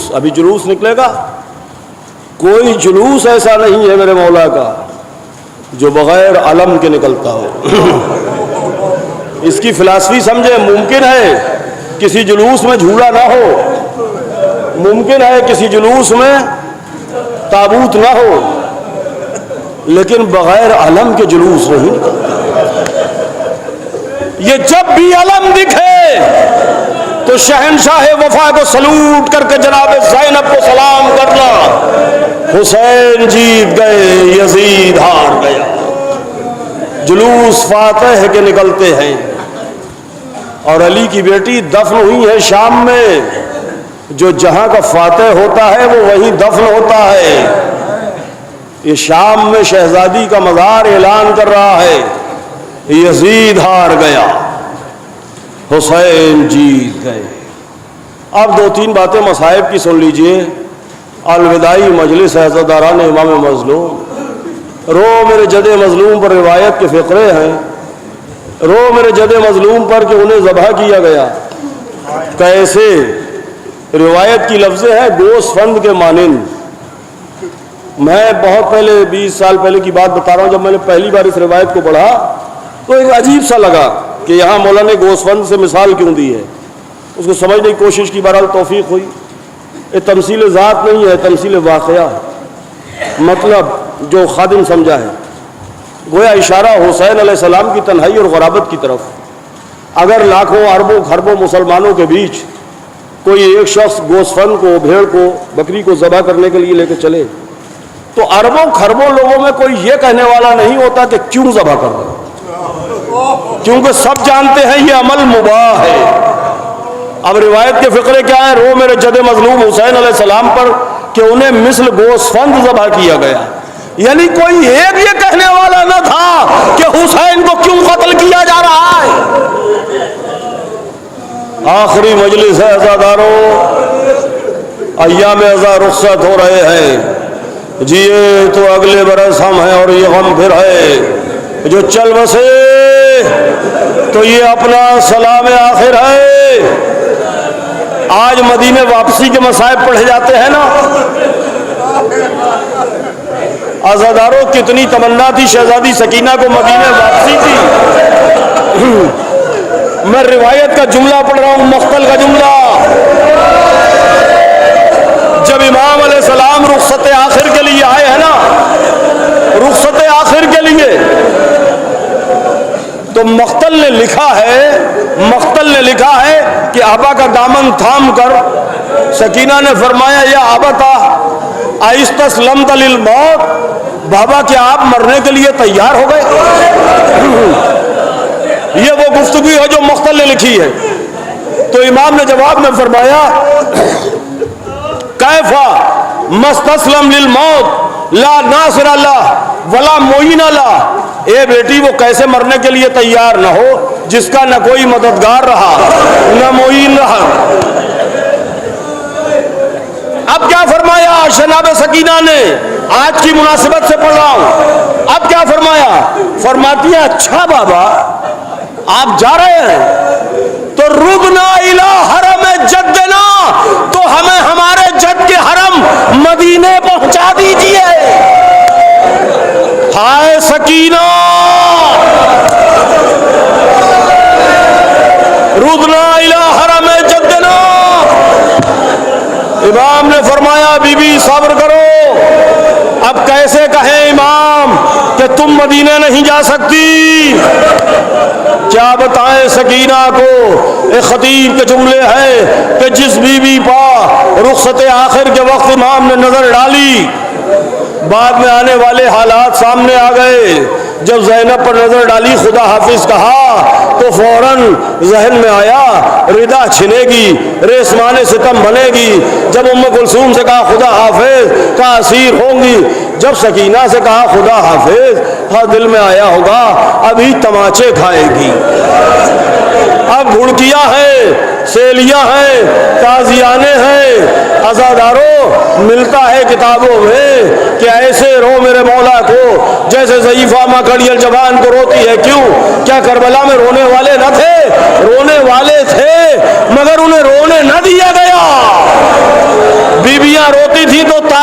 जुलूस, अभी जुलूस निकलेगा। कोई जुलूस ऐसा नहीं है मेरे मौला का जो बगैर अलम के निकलता हो। इसकी फिलासफी समझे। मुमकिन है किसी जुलूस में झूला ना हो, मुमकिन है किसी जुलूस में ताबूत ना हो, लेकिन बगैर अलम के जुलूस नहीं निकलता। ये जब भी अलम दिखे तो शहंशाह वफा को सलूट करके जनाब ज़ैनब को सलाम करना। हुसैन जीत गए, यजीद हार गया। जुलूस फातेह के निकलते हैं। और अली की बेटी दफन हुई है शाम में। जो जहां का फातेह होता है वो वहीं दफन होता है। ये शाम में शहजादी का मज़ार ऐलान कर रहा है, यजीद हार गया, हुसैन जीत गए। अब दो तीन बातें मसाइब की सुन लीजिए। अलविदाई मजलिस अज़ादारान इमाम मज़लूम, रो मेरे जदे मज़लूम पर रिवायत के फ़िक्रे हैं। रो मेरे जदे मज़लूम पर कि उन्हें ज़बह किया गया। कैसे? रिवायत की लफ्ज़ें हैं गोश्तफंद के मानिंद। मैं बहुत पहले 20 साल पहले की बात बता रहा हूँ। जब मैंने पहली बार इस रिवायत को पढ़ा तो एक अजीब सा लगा कि यहाँ मौला ने गोश्तफंद से मिसाल क्यों दी है। उसको समझने की कोशिश की, बहरहाल तौफीक हुई। ये तमसील ज़ात नहीं है, तमसील वाक़या है। मतलब जो खादिम समझा है, गोया इशारा हुसैन अलैहिस्सलाम की तन्हाई और ग़ुराबत की तरफ। अगर लाखों अरबों खरबों मुसलमानों के बीच कोई एक शख्स गोश्तफंद को, भेड़ को, बकरी को ज़बह करने के लिए लेकर चले तो अरबों खरबों लोगों में कोई ये कहने वाला नहीं होता कि क्यों ज़बह कर रहे हो, क्योंकि सब जानते हैं ये अमल मुबाह है। अब रिवायत के फ़िक्रे क्या है? रो मेरे जदे मज़लूम हुसैन अलैहिस्सलाम पर कि उन्हें मिस्ल गोश्तफंद ज़बह किया गया। यानी कोई एक ये कहने वाला न था कि हुसैन को क्यों कत्ल किया जा रहा है। आखिरी मजलिस है अज़ादारों, अय्याम अज़ा रुख़्सत हो रहे हैं। जिए तो अगले बरस हम हैं और ये गम फिर है। जो चल बसे तो ये अपना सलाम आखिर है। आज मदीने वापसी के मसाइब पढ़े जाते हैं ना। आज़ादारों, कितनी तमन्ना थी शहजादी सकीना को मदीने वापसी की। मैं रिवायत का जुमला पढ़ रहा हूं, मख्तल का जुमला। जब इमाम अलैहिस्सलाम रुख़्सत आखिर के लिए आए हैं ना, रुख़्सत आखिर के लिए, तो मख्तल ने लिखा है कि आबा का दामन थाम कर सकीना ने फरमाया, या आबता आइस्तस्लमत लिल मौत, बाबा क्या आप मरने के लिए तैयार हो गए? ये वो गुफ्तगू है जो मख्तल ने लिखी है। तो इमाम ने जवाब में फरमाया, कैफा मस्तस्लम लिल मौत ला नासिर अल्लाह वला मोइन अल्लाह। ए बेटी, वो कैसे मरने के लिए तैयार ना हो जिसका न कोई मददगार रहा न मोइन रहा। अब क्या फरमाया जनाब सकीना ने? आज की मुनासिबत से पढ़ रहा हूं। अब क्या फरमाया? फरमाती है, अच्छा बाबा आप जा रहे हैं तो रुबना इला हरम जद्दना, तो हमें हमारे जद के हरम मदीने पहुंचा दीजिए। हाय सकीना, रुबना इला हरम जद्दना। इमाम ने फरमाया, बीबी सब्र करो। अब कैसे कहें इमाम कि तुम मदीने नहीं जा सकती? क्या बताएं सकीना को? एक खतीब के जुमले हैं कि जिस बीवी पा रुख़्सत आखिर के वक्त इमाम ने नजर डाली, बाद में आने वाले हालात सामने आ गए। जब ज़ैनब पर नजर डाली, खुदा हाफिज कहा, तो फौरन जहन में आया रिदा छिनेगी, रेशमाने सितम बनेगी। जब उम्मे कुलसूम से कहा खुदा हाफिज का असीर होंगी, जब सकीना से कहा खुदा हाफिज, हाँ दिल में आया होगा अभी तमाचे खाएगी। अब घुड़कियां हैं, सेलियां हैं, ताजियाने हैं। अज़ादारों, मिलता है किताबों में कि ऐसे रो मेरे मौला को जैसे ज़ईफ़ा मकड़ियल जबान को रोती है। क्यों? क्या करबला में रोने वाले न थे? रोने वाले थे, मगर उन्हें रोने न दिया गया।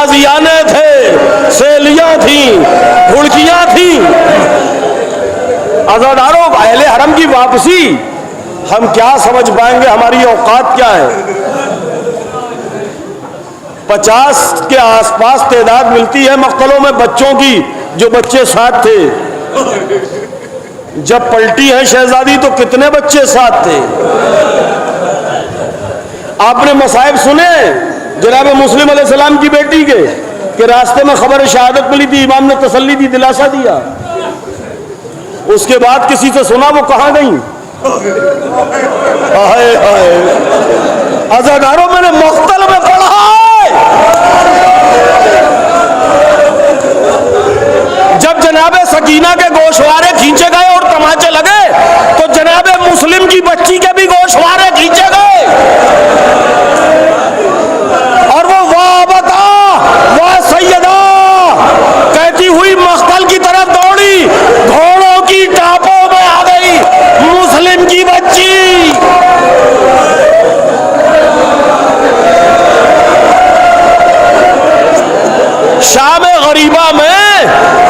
गाजियाने थे, सेलियां थी, घुड़कियां थी। अज़ादारों, अहले हरम की वापसी हम क्या समझ पाएंगे, हमारी औकात क्या है। 50 के आसपास तादाद मिलती है मक्तलों में बच्चों की, जो बच्चे साथ थे। जब पलटी है शहजादी तो कितने बच्चे साथ थे। आपने मसाइब सुने जनाब मुस्लिम अलैहिस्सलाम की बेटी के कि रास्ते में खबर शहादत मिली थी, इमाम ने तसल्ली दी, दिलासा दिया। उसके बाद किसी से सुना वो कहां गई। अज़ादारों, मैंने मख्तल में पढ़ा है, जब जनाबे सकीना के गोशवारे खींचे गए और तमाचे लगे तो जनाबे मुस्लिम की बच्ची के भी गोशवारे खींचे गए और वो वाह बता वाह सैयदा कहती हुई मख्तल की तरफ दौड़ी, घोड़ों की टापों में आ गई मुस्लिम की बच्ची। शाम गरीबा में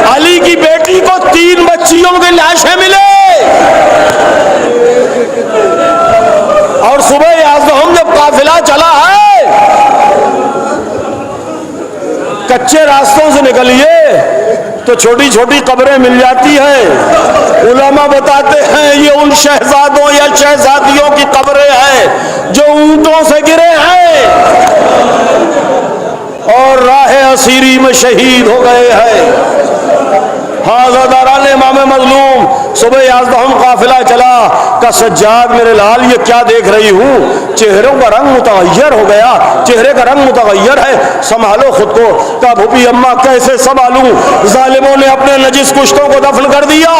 अली की बेटी को 3 बच्चियों की लाशें मिले और सुबह याज़दहम जब काफिला चला है, कच्चे रास्तों से निकलिए तो छोटी छोटी कब्रें मिल जाती हैं। उलमा बताते हैं ये उन शहजादों या शहजादियों की कब्रें हैं जो ऊंटों से गिरे हैं और राह असीरी में शहीद हो गए हैं। हाज़ादारान इमाम मज़लूम, सुबह याज़दहम काफिला चला का सज्जाद मेरे लाल ये क्या देख रही हूँ, चेहरों का रंग मुतगय्यर हो गया, चेहरे का रंग मुतगय्यर है, संभालो खुद को। का भूपी अम्मा कैसे संभालूं, जालिमों ने अपने नजिस कुश्तों को दफन कर दिया,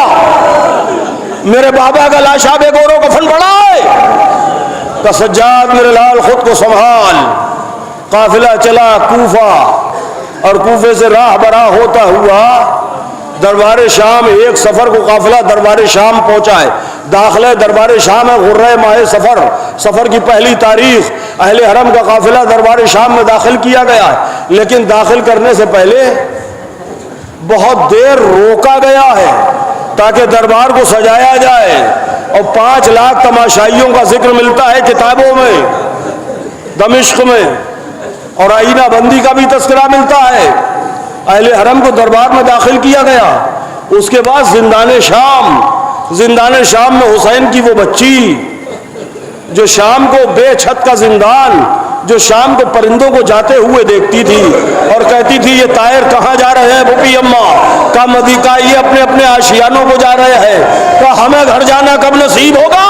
मेरे बाबा का लाश आबे गोरो कफन पड़ा है। का सज्जाद मेरे लाल खुद को संभाल। काफिला चला कूफा और कूफे से राह बरा होता हुआ दरबार शाम, एक सफर को काफिला दरबार शाम पहुंचा है। दाखिला दरबार शाम है गुर्रे माह सफर, सफर की पहली तारीख अहले हरम का काफिला दरबार शाम में दाखिल किया गया है, लेकिन दाखिल करने से पहले बहुत देर रोका गया है ताकि दरबार को सजाया जाए और 5 लाख तमाशाइयों का जिक्र मिलता है किताबों में दमिश्क में, और आईना बंदी का भी तस्करा मिलता है। अहले हरम को दरबार में दाखिल किया गया। उसके बाद जिंदान शाम में हुसैन की वो बच्ची जो शाम को बेछत का जिंदान, जो शाम को परिंदों को जाते हुए देखती थी और कहती थी ये तायर कहाँ जा रहे हैं भूपी अम्मा, का मदी का ये अपने अपने आशियानों को जा रहे हैं, का हमें घर जाना कब नसीब होगा।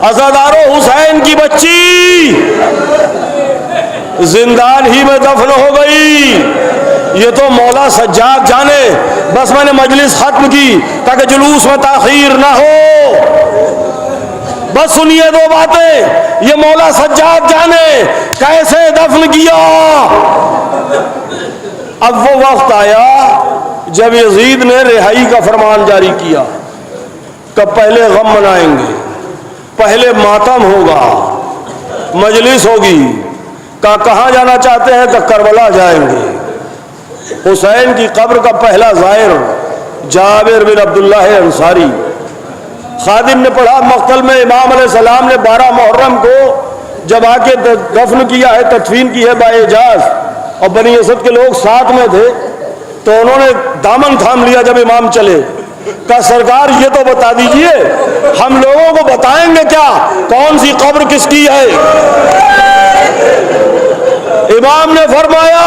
अज़ादारों, हुसैन की बच्ची जिंदान ही में दफन हो गई। ये तो मौला सज्जाद जाने। बस मैंने मजलिस खत्म की ताकि जुलूस में ताखीर ना हो। बस सुनिए 2 बातें, ये मौला सज्जाद जाने कैसे दफन किया। अब वो वक्त आया जब यजीद ने रिहाई का फरमान जारी किया। कब पहले गम मनाएंगे, पहले मातम होगा, मजलिस होगी। कहाँ जाना चाहते हैं? करबला जाएंगे। हुसैन की कब्र का पहला ज़ायर जाबिर बिन अब्दुल्लाह अंसारी। खादिम ने पढ़ा मक्तल में इमाम अलैहिस्सलाम ने 12 मुहर्रम को जब आके दफन किया है, तदफीन की है बाएजाज, और बनी असद के लोग साथ में थे तो उन्होंने दामन थाम लिया जब इमाम चले। का सरकार ये तो बता दीजिए, हम लोगों को बताएंगे क्या कौन सी कब्र किसकी है। इमाम ने फरमाया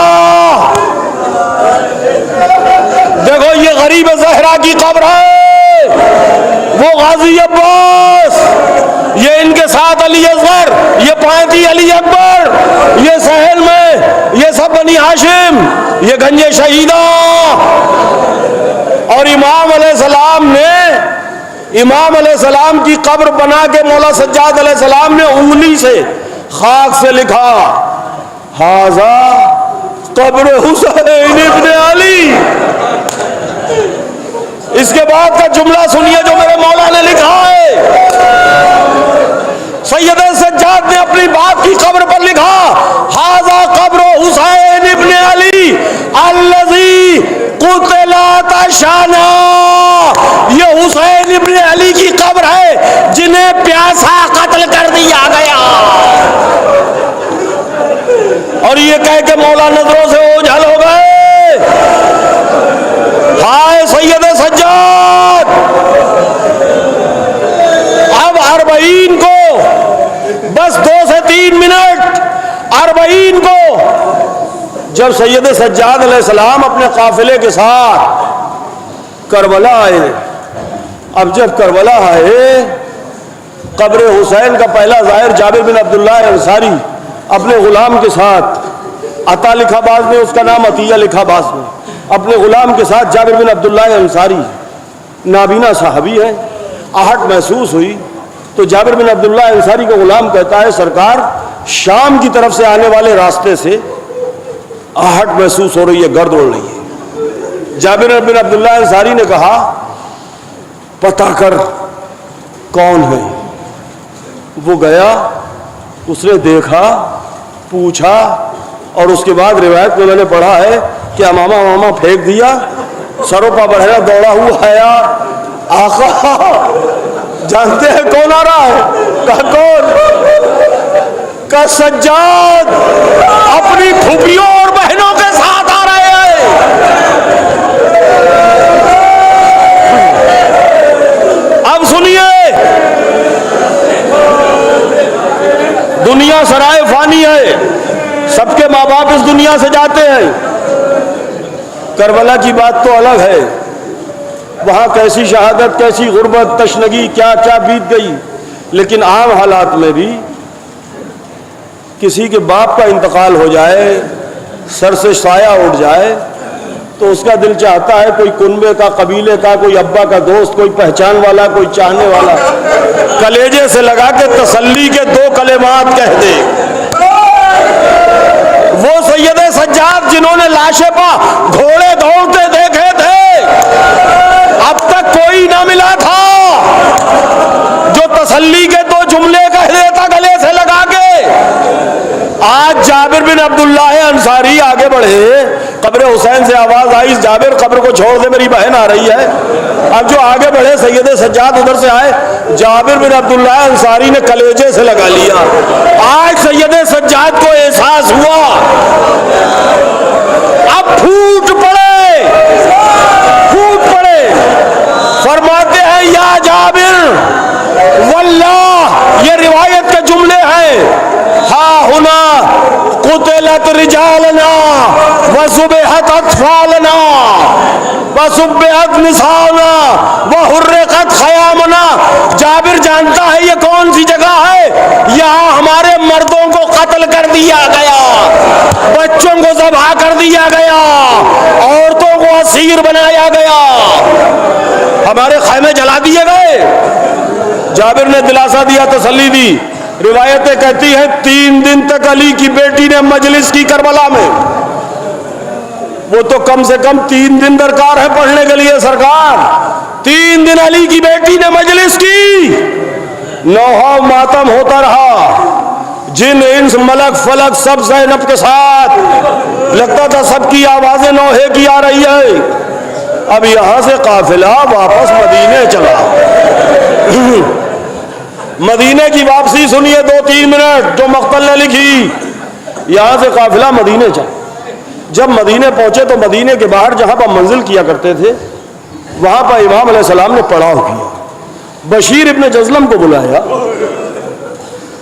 देखो ये गरीब ज़हरा की कब्र है, वो गाजी अब्बास, ये इनके साथ अली असगर, ये 35 अली अकबर, ये सहल में ये सब बनी हाशिम, ये गंजे शहीदा। और इमाम अलैहिस्सलाम की कब्र बना के मौला सज्जाद अलैहिस्सलाम ने उंगली से खाक से लिखा हाजा कब्र हुसैन इब्न अली। इसके बाद का जुमला सुनिए जो मेरे मौला ने लिखा है। सैयद सज्जाद ने अपनी बाप की कब्र पर लिखा हाजा कब्र शाना, ये हुसैन इब्न अली की कब्र है जिन्हें प्यासा कत्ल कर दिया गया। और ये कह के मौला नजरों से ओझल हो गए। हाय सैयद सज्जाद। अब अरबईन को बस 2 से 3 मिनट, अरबईन को जब सैयद सज्जाद अलैहिस्सलाम अपने काफिले के साथ करबला आए, अब जब करबला आए, कब्र हुसैन का पहला ज़ाहिर जाबिर बिन अब्दुल्लाह अंसारी अपने गुलाम के साथ, अता लिखा बाज में, उसका नाम अतिया लिखा बाज में, अपने गुलाम के साथ जाबिर बिन अब्दुल्लाह अंसारी नाबीना साहबी है। आहट महसूस हुई तो जाबिर बिन अब्दुल्लाह अंसारी का गुलाम कहता है, सरकार शाम की तरफ से आने वाले रास्ते से आहट महसूस हो रही है, गर्द उड़ रही है। जाबिर बिन अब्दुल्लाह अंसारी ने कहा, पता कर कौन है। वो गया, उसने देखा, पूछा, और उसके बाद रिवायत में मैंने पढ़ा है कि अमामा मामा फेंक दिया, सरोपा बढ़ाया, दौड़ा हुआ आया, आका जानते हैं कौन आ रहा है? कहा कौन? का सज्जाद अपनी फूफियों और बहनों के साथ आ रहे हैं। अब सुनिए, दुनिया सराय फानी है, सबके माँ बाप इस दुनिया से जाते हैं। करबला की बात तो अलग है, वहां कैसी शहादत, कैसी गुर्बत, तशनगी, क्या क्या बीत गई। लेकिन आम हालात में भी किसी के बाप का इंतकाल हो जाए, सर से साया उड़ जाए, तो उसका दिल चाहता है कोई कुनबे का, कबीले का, कोई अब्बा का दोस्त, कोई पहचान वाला, कोई चाहने वाला कलेजे से लगा के तसल्ली के 2 कलेमात कह दे। वो सैयद सज्जाद जिन्होंने लाशें पा घोड़े दौड़ते देखे थे, अब तक कोई ना मिला था जो तसल्ली के 2 जुमले कह देता गले से लगा के। आज जाबिर बिन अब्दुल्लाह अंसारी आगे बढ़े, कब्र हुसैन से आवाज आई, जाबिर कब्र को छोड़ दे, मेरी बहन आ रही है। अब जो आगे बढ़े सैयद सज्जाद उधर से आए, जाबिर बिन अब्दुल्लाह अंसारी ने कलेजे से लगा लिया। आज सैयद सज्जाद को एहसास हुआ, अब फूट पड़े, फूट पड़े। फरमाते हैं, या जाबिर वल्लाह, ये रिवायत के जुमले हैं, हा हुना कुतिलत रिजालना व सुबहत अत्फालना व सुबहत निसाना व हुर्रिकत खयामना। जाबिर जानता है ये कौन सी जगह है, यहाँ हमारे मर्दों को कत्ल कर दिया गया, बच्चों को ज़बह कर दिया गया, औरतों को असीर बनाया गया, हमारे खैमे जला दिए गए। जाबिर ने दिलासा दिया, तसल्ली दी। रिवायतें कहती हैं 3 दिन तक अली की बेटी ने मजलिस की करबला में। वो तो कम से कम 3 दिन दरकार है पढ़ने के लिए सरकार। 3 दिन अली की बेटी ने मजलिस की, नौहा मातम होता रहा। जिन इंस मलक फलक सब ज़ैनब के साथ, लगता था सबकी आवाजें नौहे की आ रही है। अब यहां से काफिला वापस मदीने चला। मदीने की वापसी सुनिए 2-3 मिनट, जो मख्तल ने लिखी। यहां से काफिला मदीने चला। जब मदीने पहुंचे तो मदीने के बाहर जहां पर मंजिल किया करते थे, वहां पर इमाम अलैहिस्सलाम ने पड़ाव किया। बशीर इब्न जज़लम को बुलाया,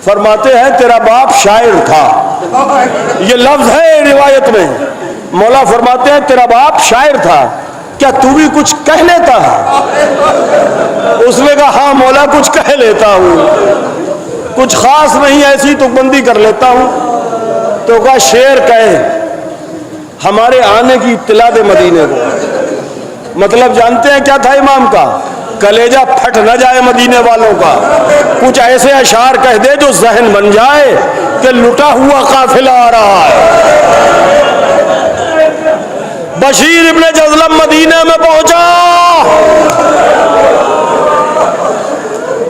फरमाते हैं तेरा बाप शायर था, ये लफ्ज है रिवायत में। मौला फरमाते हैं तेरा बाप शायर था, क्या तू भी कुछ कह लेता है? उसने कहा हाँ मौला कुछ कह लेता हूं, कुछ खास नहीं, ऐसी तुकबंदी कर लेता हूं। तो कहा शेर कहे, हमारे आने की इत्तला दे मदीने को। मतलब जानते हैं क्या था इमाम का? कलेजा फट न जाए मदीने वालों का, कुछ ऐसे अशार कह दे जो जहन बन जाए कि लुटा हुआ काफिला आ रहा है। बशीर इब्ने जज़लम मदीने में पहुंचा।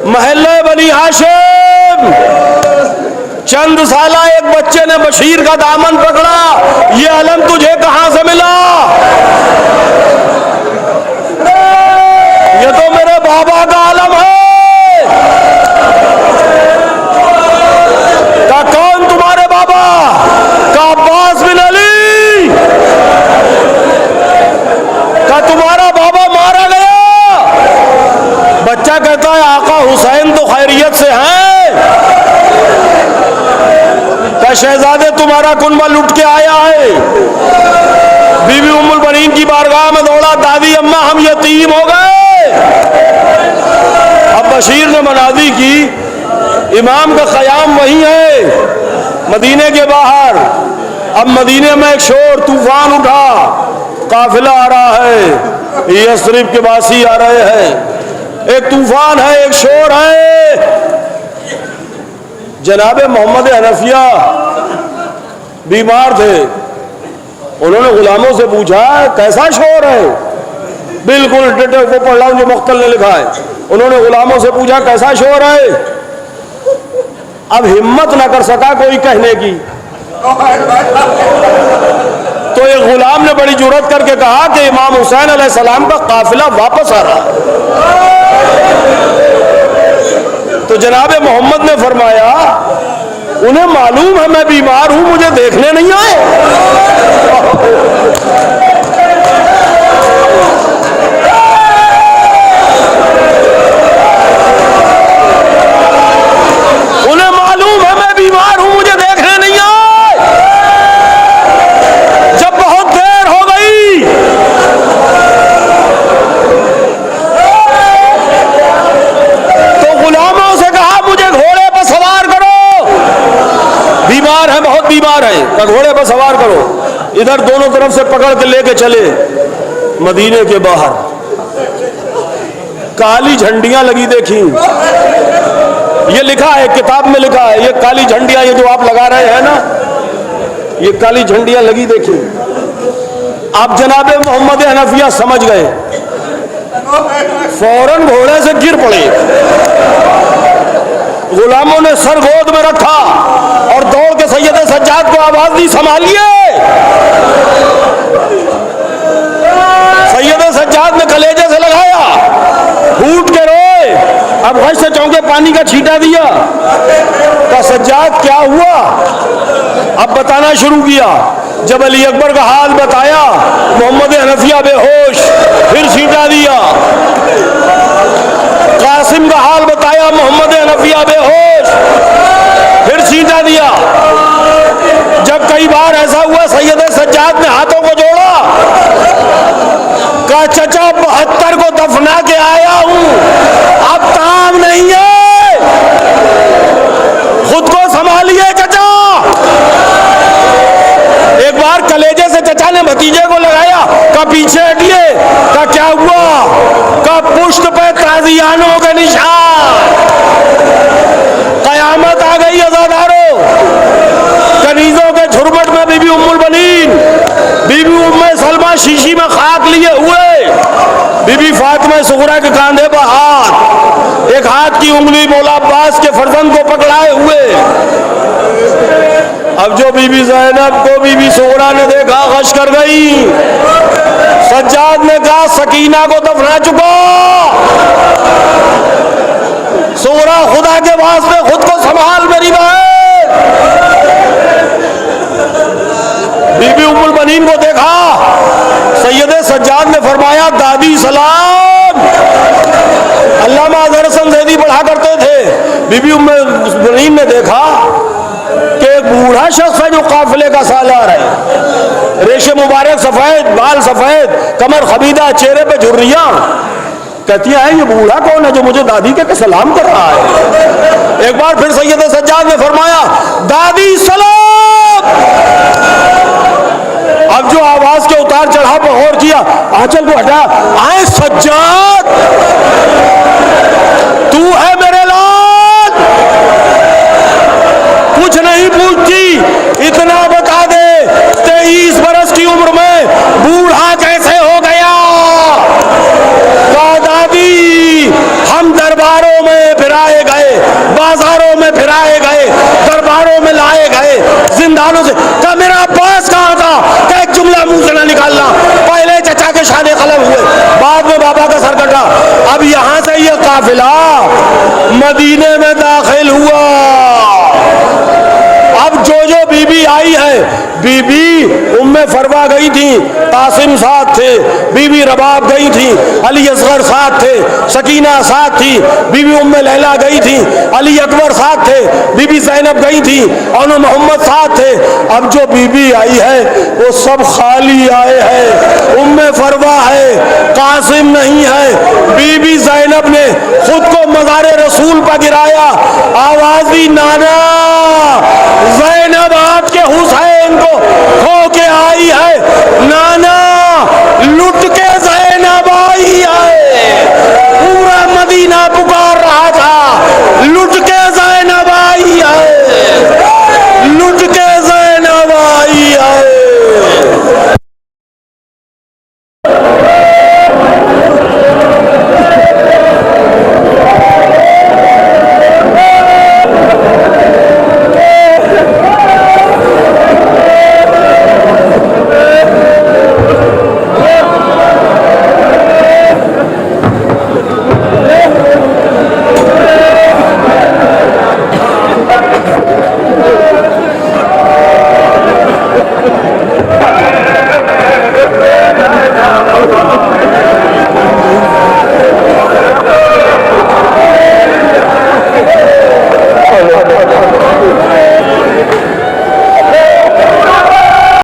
महल्ले बनी हाशिम, चंद साला एक बच्चे ने बशीर का दामन पकड़ा, ये अलम तुझे कहां से मिला? क्या शहजादे तुम्हारा कुनबा लुट के आया है? बीबी उम्मुल बनीन की बारगाह में दौड़ा, दादी अम्मा हम यतीम हो गए। अब बशीर ने मनादी की, इमाम का क़याम वही है मदीने के बाहर। अब मदीने में एक शोर तूफान उठा, काफिला आ रहा है, यस्रिब के वासी आ रहे हैं, एक तूफान है, एक शोर है। जनाबे मोहम्मद हनफिया बीमार थे, उन्होंने गुलामों से पूछा कैसा शोर है? बिल्कुल डिटेल वो पढ़ रहा हूं जो मुख्तल ने लिखा है। उन्होंने गुलामों से पूछा कैसा शोर है? अब हिम्मत ना कर सका कोई कहने की, तो एक गुलाम ने बड़ी जुर्रत करके कहा कि इमाम हुसैन अलैहिस्सलाम का काफिला वापस आ रहा है। तो जनाबे मोहम्मद ने फरमाया उन्हें मालूम है मैं बीमार हूं, मुझे देखने नहीं आए। उन्हें मालूम है मैं बीमार हूं, मुझे देखने नहीं आए। जब बहुत देर हो गई तो गुलामों से कहा मुझे घोड़े पर सवार करो, बीमार है, बहुत बीमार है, तो घोड़े पर सवार करो। इधर दोनों तरफ से पकड़ के लेके चले मदीने के बाहर। काली झंडियां लगी देखी, ये लिखा है किताब में लिखा है, ये काली झंडियां ये जो आप लगा रहे हैं ना, ये काली झंडियां लगी देखी। आप जनाबे मोहम्मद हनफिया समझ गए, फौरन घोड़े से गिर पड़े। गुलामों ने सर गोद में रखा और दौड़ के सैयद सज्जाद को आवाज दी संभालिए। सैयद सज्जाद ने कलेजे से लगाया, फूट के रोए। अब हज से चौंके पानी का छींटा दिया, तो सज्जाद क्या हुआ? अब बताना शुरू किया। जब अली अकबर का हाल बताया, मोहम्मद हनफिया बेहोश, फिर छींटा दिया। कासिम का हाल बताया, मोहम्मद हनफिया बेहोश, फिर छींटा दिया। जब कई बार ऐसा हुआ, सैयद सज्जाद ने हाथों को जोड़ा, कहा चचा 72 को दफना के आया हूं, अब काम नहीं है, खुद को संभालिए चचा। एक बार कलेजे से चचा ने भतीजे को लगाया, कहा पीछे हटिए, कहा क्या हुआ? कहा पुश्त पे ताजियानों के निशान, कयामत आ गई अज़ादारों। कनीजों के झुरमट में बीबी उम्मुल बनीन, बीबी उम्मे सलमा शीशी में खाक लिए हुए, बीबी फातिमा सुगरा के कांधे पर हाथ, एक हाथ की उंगली मौला अब्बास के फर्जंद को पकड़ाए हुए। अब जो बीबी ज़ैनब को बीबी सुगरा ने देखा गश कर गई। सज्जाद ने कहा सकीना को दफना चुका, सुगरा खुदा के वास्ते खुद को संभाल मेरी बहन। बीबी उम्मुल बनीन को देखा, सैयद सज्जाद ने फरमाया दादी सलाम। अल्लामा अज़हर हसन ज़ैदी पढ़ा करते थे। बीबी उम्मुल बनीन ने देखा कि एक बूढ़ा शख्स है जो काफिले का सालार है, रेशे मुबारक सफेद, बाल सफेद, कमर खबीदा, चेहरे पे झुर्रियां। कहती है ये बूढ़ा कौन है जो मुझे दादी के सलाम कर रहा है? एक बार फिर सैयद सज्जाद ने फरमाया दादी सलाम। अब जो आवाज के उतार चढ़ाव पर गौर किया, आंचल को हटा, आए सज्जाद तू है मेरे लाल, कुछ नहीं पूछती, इतना बता दे 23 बरस की उम्र में बूढ़ा कैसे हो गया? कहा दादी हम दरबारों में फिराए गए, बाजारों में फिराए गए, दरबारों में लाए गए, जिंदानों से। कहा मेरा अब्बास कहाँ था? क्या एक जुमला मुंह से ना निकालना। पहले चचा के शादी कलम हुए, बाद में बाबा का सर कटा। अब यहां से ये काफिला मदीने में दाखिल हुआ। अब जो जो बीबी आई है बीबी उम्मे फरवा गई थी, कासिम साथ थे, बीबी रबाब गई थी, अली असगर साथ थे, सकीना साथ थी, बीबी उम्मे लैला गई थी, अली अकबर साथ थे, बीबी ज़ैनब गई थी, और मोहम्मद साथ थे। अब जो बीबी आई है वो सब खाली आए हैं, उम्मे फरवा है, कासिम नहीं है। बीबी ज़ैनब ने खुद को मज़ारे रसूल पर गिराया, आवाज़ दी नाना ज़ैनब आप